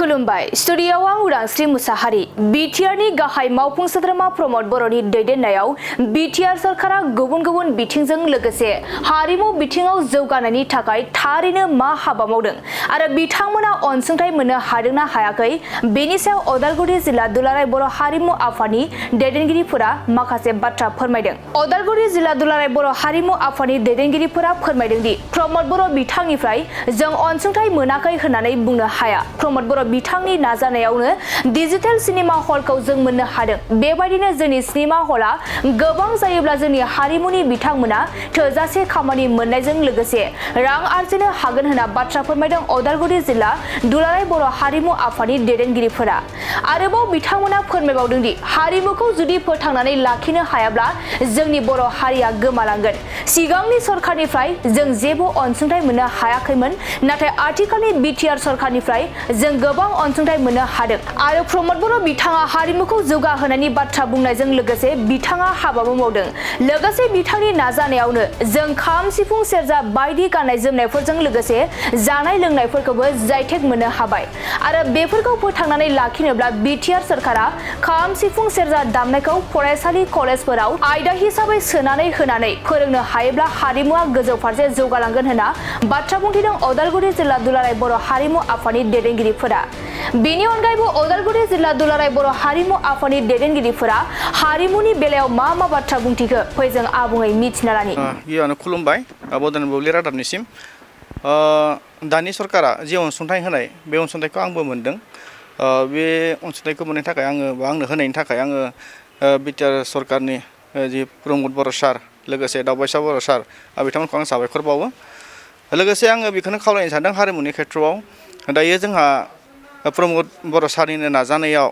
खुलुमबाय स्टुडियोआव आं उदांस्रि मुसाहारि बिटिआरनि गाहाय मावफुं सोद्रोमा प्रमद बर'नि दैदेननायाव बिटिआर सरकारा गुबुन गुबुन बिथिंजों लोगोसे हारिमु बिथिङाव जौगानायनि थाखाय थारैनो मा हाबा मावदों आरो बिथांमोना अनसुंथाइ मोननो हादोंना हायाखै बेनि सायाव उदालगुरि जिल्ला दुलाराय बर' हारिमु आफादनि दैदेनगिरिफोरा माखासे बाथ्रा फोरमायदों। उदालगुरि जिल्ला दुलाराय बर' हारिमु आफादनि दैदेनगिरिफोरा फोरमायदों दि प्रमद बर' बिथांनिफ्राय जों अनसुंथाइ मोनाखै होननानै बुंनो हाया। प्रमद बर' बिथांनि नाजानायावनो डिजिटेल सिनेमा हलखौ जों मोननो हादों। बेबायदिनो जोंनि सिनेमा हला गोबां जायोब्ला जोंनि हारिमुनि बिथांमोना थोजासे खामानि मोननायजों लोगोसे रां आरजिनो हागोन होनना बाथ्रा फोरमायदों उदालगुरि जिल्ला दुलाराय बर' हारिमु आफादनि दैदेनगिरिफोरा। आरोबाव बिथांमोना फोरमायबावदों दि हारिमुखौ जुदि फोथांनानै लाखिनो हायाब्ला जोंनि बर' हारिया गोमालांगोन। सिगांनि सरखारनिफ्राय जों जेबो अनसुंथाइ मोननो हायाखैमोन, नाथाय आथिखालनि बिटिआर सरखारनिफ्राय जों गोबां अनसुंथाइ मोननो हादों। आरो प्रमद बर' बिथाङा हारिमुखौ जौगाहोनायनि बाथ्रा बुंनायजों लोगोसे बिथाङा हाबाबो मावदों। लोगोसे बिथांनि नाजानायावनो जों खाम सिफुं सेरजा बायदि गाननाय जोमनायफोरजों लोगोसे जानाय लोंनायफोरखौबो जायटेक मोननो हाबाय। आरो बेफोरखौ फोथांनानै लाखिनोब्ला बिटिआर सरकारा खाम सिफुं सेरजा दामनायखौ फरायसालि कलेजफोराव आयदा हिसाबै सोनानै होनानै फोरोंनो हायोब्ला हारिमुआ गोजौ फारसे जौगालांगोन होनना बाथ्रा बुंथिदों उदालगुरि जिल्ला दुलाराय बर' हारिमु आफादनि दैदेनगिरिफोरा। बेनि अनगायैबो उदालगुरि जिल्ला दुलाराय बर' हारिमु आफादनि दैदेनगिरिफोरा हारिमुनि बेलायाव मा मा बाथ्रा बुंथिखो फै जों आबुङै मिथिना लानि। गिबियावनो खुलुमबाय बड'लेण्ड बुब्लि रादाबनिसिम। दानि सरकारा जे अनसुंथाइ होनाय बे अनसुंथाइखौ आंबो मोनदों। बे अनसुंथाइखौ मोननो थाखाय आंनो होनायनि थाखाय आङो बिटिआर सरकारनि जि प्रमद बर' सार लोगोसे दावबायसा बर' सार बिथांमोनखौ आं साबायखर बावो। लोगोसे आङो बेखौनो खावलायनो सानदों हारिमुनि खेथ्रआव दायो जोंहा प्रमद बर' सारनिनो नाजानायाव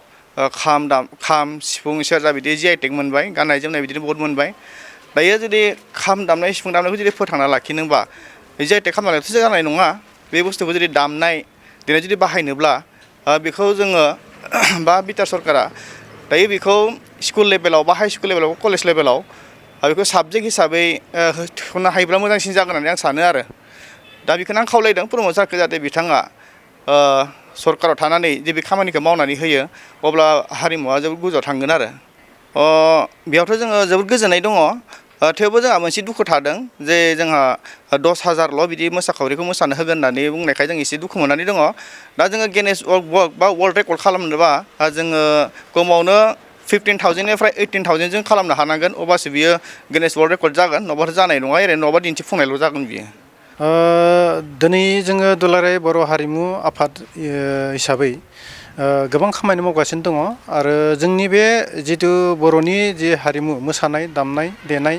खाम सिफुं सेरजा बिदि जिआइटेक मोनबाय, गाननाय जोमनाय बिदिनो बहुद मोनबाय। दायो जुदि खाम दामनाय सिफुं दामनायखौ जुदि फोथांना लाखिनोबा जिआइटेक खालामनानैथ' जानाय नङा। बे बुस्थुखौ जुदि दामनाय देनाय जुदि बाहायनोब्ला बेखौ जोङो बा बिटिआर सरकारा दायो बेखौ स्कुल लेभेलाव बा हाइ स्कुल लेभेलाव कलेज लेभेलाव बेखौ साबजेक्ट हिसाबै होनो हायोब्ला मोजांसिन जागोन होननानै आं सानो आरो। दा बेखौनो आं खावलायदों प्रमद सारखौ जाहाथे बिथाङा सरकाराव थानानै जे बे खामानिखौ मावनानै होयो अब्ला हारिमुवा जोबोद गोजौआव थांगोन आरो। बेयावथ' जोङो जोबोद गोजोननाय दङ। थेवबो जोंहा मोनसे दुखु थादों जे जोंहा 10,000ल' बिदि मोसाखावरिखौ मोसानो होगोन होननानै बुंनायखाय जों एसे दुखु मोननानै दङ। दा जोङो गिनेस वर्ल्ड बा वर्ल्ड रेकर्ड खालामनोबा जोङो खमावनो 15,000निफ्राय 18,000 जों खालामनो हानांगोन, अब्लासो बियो गिनेस वर्ल्ड रेकर्ड जागोन। नङाबाथ' जानाय नङा, ओरैनो नङाबा दिन्थिफुंनायल' जागोन बियो। दिनै जोङो दुलाराय बर' हारिमु आफाद हिसाबै गोबां खामानि मावगासिनो दङ। आरो जोंनि बे जिथु बर'नि जि हारिमु मोसानाय दामनाय देनाय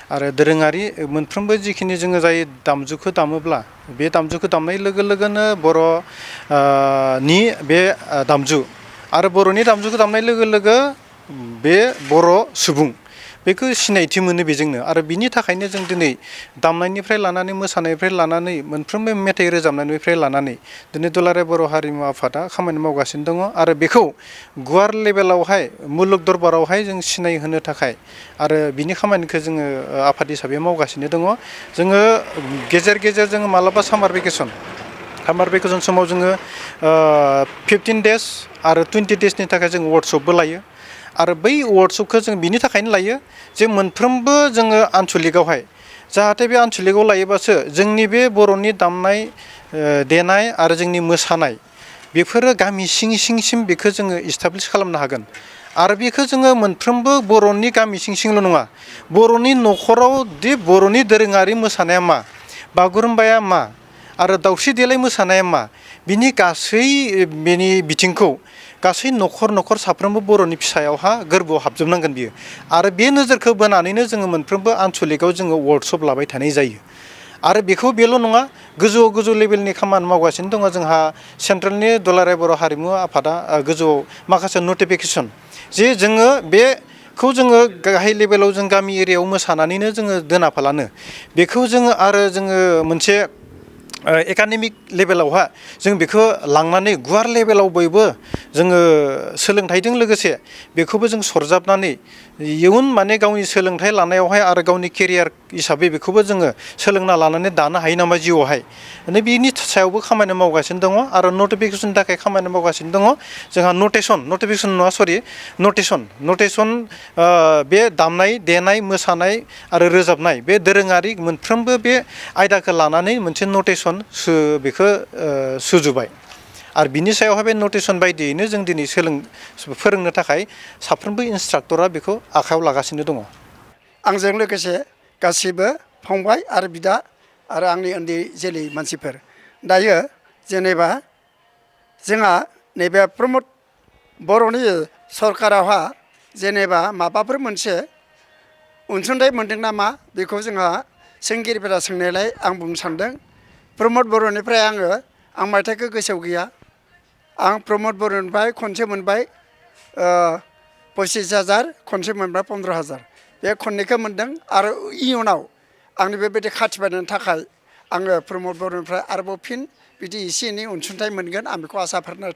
आरो दोरोङारि मोनफ्रोमबो जिखिनि जोङो जाय दामजुखौ दामोब्ला बे दामजुखौ दामनाय लोगो लोगोनो बर'नि बे दामजु आरो बर'नि दामजुखौ दामनाय लोगो लोगो बे बर' सुबुं बेखौ सिनायथि मोनो बेजोंनो। आरो बिनि थाखायनो जों दिनै दामनायनिफ्राय लानानै मोसानायनिफ्राय लानानै मोनफ्रोमबो मेथाइ रोजाबनायनिफ्राय लानानै दिनै दुलाराय बर' हारिमु आफादा खामानि मावगासिनो दङ। आरो बेखौ गुवार लेभेलावहाय मुलुग दरबारावहाय जों सिनायहोनो थाखाय आरो बिनि खामानिखौ जोङो आफाद हिसाबै मावगासिनो दङ। जोङो गेजेर गेजेर जोङो मालाबा सामार भेकेसन समाव जोङो 15 डेज आरो 20 डेजनि थाखाय जों वर्कशपबो लायो। आरो बै वर्कशपखौ जों बिनि थाखायनो लायो जे मोनफ्रोमबो जोङो आनसलिकआवहाय जाहाथे बे आनसलिकआव लायोबासो जोंनि बे बर'नि दामनाय देनाय आरो जोंनि मोसानाय बेफोरो गामि सिं बेखौ जोङो इस्टाब्लिस खालामनो हागोन। आरो बेखौ जोङो मोनफ्रोमबो बर'नि गामि सिंल' नङा, बर'नि न'खराव दि बर'नि दोरोङारि मोसानाया मा, बागुरुम्बाया मा आरो दावस्रि देलाय मोसानाया मा, बिनि गासै बेनि बिथिंखौ गासै न'खर साफ्रोमबो बर'नि फिसायावहा गोरबोआव हाबजोबनांगोन बियो। आरो बे नोजोरखौ बोनानैनो जोङो मोनफ्रोमबो आनसलिकआव जोङो वर्कशप लाबाय थानाय जायो। आरो बेखौ बेल' नङा, गोजौ लेभेलनि खामानि मावगासिनो दङ जोंहा सेन्ट्रेलनि दुलाराय बर' हारिमु आफादा गोजौआव माखासे नटिफिकेसन जे जोङो बेखौ जोङो गाहाय लेभेलाव जों गामि एरियायाव मोसानानैनो जोङो दोनाफालानो बेखौ जोङो आरो जोङो मोनसे एकाडेमिक लेभेलावहा जों बेखौ लांनानै गुवार लेभेलाव बयबो जोङो सोलोंथाइजों लोगोसे बेखौबो जों सरजाबनानै इयुन माने गावनि सोलोंथाइ लानायावहाय आरो गावनि केरियार हिसाबै बेखौबो जोङो सोलोंना लानानै दानो हायो नामा जिउआवहाय माने बेनि सायावबो खामानि मावगासिनो दङ आरो नटिफिकेसननि थाखाय खामानि मावगासिनो दङ जोंहा नटिफिकेसन नङा सरि नटेसन बे दामनाय देनाय मोसानाय आरो रोजाबनाय बे दोरोङारि मोनफ्रोमबो बे आयदाखौ लानानै मोनसे नटेसन बेखौ सुजुबाय आरो बिनि सायावहाय बे नटेसन बायदियैनो जों दिनै फोरोंनो थाखाय साफ्रोमबो इन्सट्राक्टरा बेखौ आखायाव लागासिनो दङ आंजों लोगोसे गासिबो फंबाय आरो बिदा आरो आंनि उन्दै जोलै मानसिफोर दायो जेनेबा जोंहा नैबे प्रमद बर'नि सरकारावहा जेनेबा माबाफोर मोनसे अनसुंथाइ मोनदों नामा बेखौ जोंहा सोंगिरिफोरा सोंनायलाय आं बुंनो सानदों प्रमद बर'निफ्राय आं मायथाइखौ गोसोआव गैया आं प्रमद बर'निफ्राय खनसे मोनबाय 25,000 खनसे मोनबाय 15,000 बे खननैखौ मोनदों आरो इयुनाव आंनि बेबायदि खाथि बानायनो थाखाय आङो प्रमद बर'निफ्राय आरोबाव फिन बिदि एसे एनै अनसुंथाइ मोनगोन आं बेखौ आसा फारिनो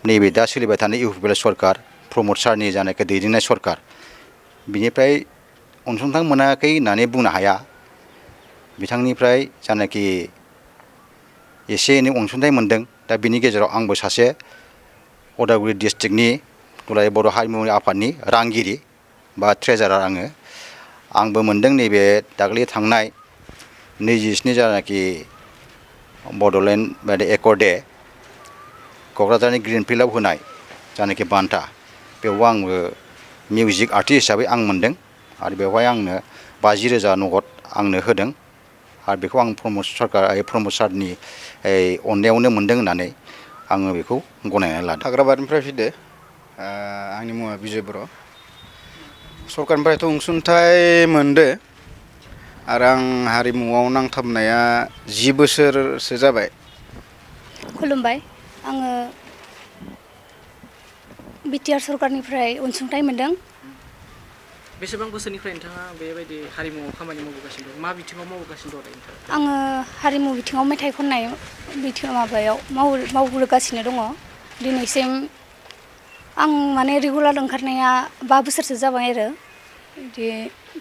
नैबे दा सोलिबाय थानाय इउ पि पि एल सरकार प्रमद सारनि जानायखौ दैदेननाय सरकार बिनिफ्राय अनसुंथाइ मोनाखै होननानै बुंनो हाया बिथांनिफ्राय जानाखि एसे एनै अनसुंथाइ मोनदों दा बिनि गेजेराव आंबो सासे उदालगुरि डिस्ट्रिक्टनि दुलाराय बर' हारिमु आफादनि रांगिरि बा ट्रेजारार आंबो मोनदों नैबे दाख्लै थांनाय 27 जानाखि बड'लेण्ड बायदि एकर्ड डे क'क्राझारनि ग्रिन फिल्डआव होनाय जानाखि बान्था बेयावबो आंबो मिउजिक आर्टिस्ट हिसाबै आं मोनदों आरो बेवहाय आंनो 50,000 नगद आंनो होदों आरो बेखौ आं प्रमद सारनि अननायावनो मोनदों होननानै आङो बेखौ गनायनानै लादों। हाग्राबारिनिफ्राय फैदो आंनि मुङा बिजय बर' सरकारनिफ्रायथ' अनसुंथाइ मोनदो आरो आं हारिमुआव नांथाबनाया 10 बोसोरसो जाबाय। खुलुमबाय आङो बिटिआर सरकारनिफ्राय अनसुंथाइ मोनदों। बेसेबां बोसोरनिफ्राय नोंथाङा बेबायदि हारिमुआव खामानि मावबोगासिनो दं मा बिथिङाव मावबोगासिनो दं नोंथाङा? आङो हारिमु बिथिङाव मेथाइ खननाय माबायाव मावबोगासिनो दङ दिनैसिम आं माने रेगुलार ओंखारनाया 5 बोसोरसो जाबाय आरो बिदि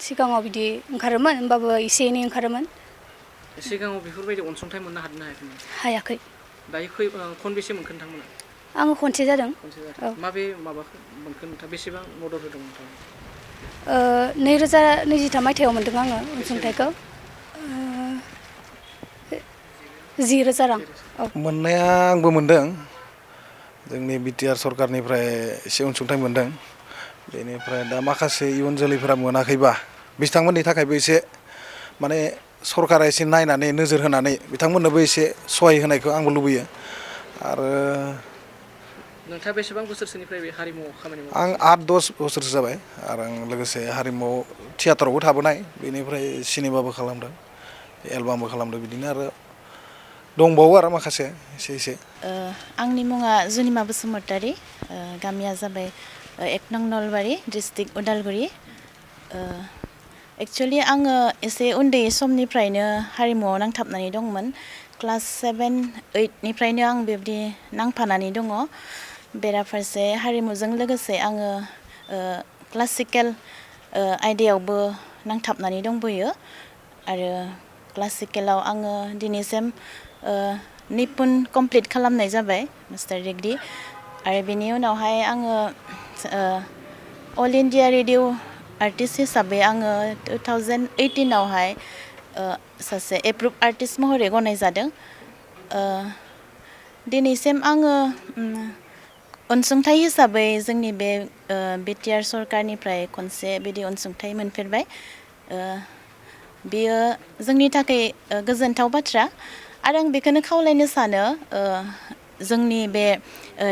सिगाङाव बिदि ओंखारोमोन होमबाबो एसे एनै ओंखारोमोन। सिगाङाव बेफोरबायदि अनसुंथाइ मोननो हादोंना हायाखैमोन? हायाखै। दायो खनबेसे मोनखो नोंथांमोना? आङो खनसे जादों। औ माबे माबाखौ मोनखो नोंथाङा बेसेबां मदद होदों नोंथाङा? 2023 मायथाइयाव मोनदों आङो अनसुंथाइखौ 10,000 रां। मोननाया आंबो मोनदों जोंनि बिटिआर सरकारनिफ्राय एसे अनसुंथाइ मोनदों बेनिफ्राय दा माखासे इयुन जोलैफोरा मोनाखैबा बिथांमोननि थाखायबो एसे माने सरकारा एसे नायनानै नोजोर होनानै बिथांमोननोबो एसे सहाय होनायखौ आंबो लुबैयो आरो नोंथाङा बेसेबां बोसोरसोनिफ्राय बे हारिमुआव खामानि मावो? आं 8-10 बोसोरसो जाबाय आरो आं लोगोसे हारिमुआव थियाटारावबो थाबोनाय बेनिफ्राय सिनेमाबो खालामदों एलबामबो खालामदों बिदिनो आरो दंबावो आरो माखासे एसे आंनि मुङा जुनिमा बसुमतारी गामिया जाबाय 1 नं नलबारि डिस्ट्रिक्ट उदालगुरि एक्चुअली आङो एसे उन्दै समनिफ्रायनो हारिमुआव नांथाबनानै दंमोन क्लास 7-8 निफ्रायनो आं बेबायदि नांफानानै दङ बेराफारसे हारिमुजों लोगोसे आङो क्लासिकेल आयदायावबो नांथाबनानै दंबोयो आरो क्लासिकेलाव आङो दिनैसिम निपुन कमप्लिट खालामनाय जाबाय मास्टार डिग्री आरो बेनि उनावहाय आङो अल इन्डिया रेडिअ आर्टिस्ट हिसाबै आङो 2018 आवहाय सासे एप्रुभ आर्टिस्ट महरै गनायजादों दिनैसिम आङो अनसुंथाइ हिसाबै जोंनि बे बिटिआर सरकारनिफ्राय खनसे बिदि अनसुंथाइ मोनफेरबाय बेयो जोंनि थाखाय गोजोनथाव बाथ्रा आरो आं बेखौनो खावलायनो सानो जोंनि बे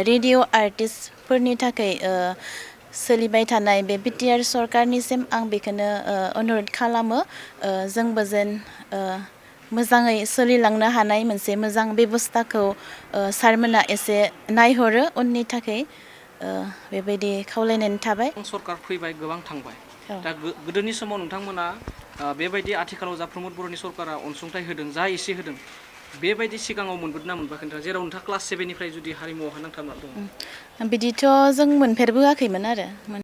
रेडिअ आर्टिस्टफोरनि थाखाय सोलिबाय थानाय बे बिटिआर सरकारनिसिम आं बेखौनो अनुरद खालामो जोंबो जेन मोजाङै सोलिलांनो हानाय मोनसे मोजां बेबस्थाखौ सारमोना एसे नायहरो उननि थाखाय बेबायदि खावलायनानै थाबाय। सरकार फैबाय गोबां थांबाय दा गोदोनि समाव नोंथांमोना बेबायदि आथिखालाव जा प्रमद बर'नि सरकारा अनसुंथाइ होदों जा एसे होदों बेबायदि सिगाङाव मोनबोदोंना मोनबोआखै नोंथाङा जेराव नोंथाङा क्लास 7निफ्राय जुदि हारिमुआवहा नांथाबना दङ? बिदिथ' जों मोनफेरबोआखैमोन आरो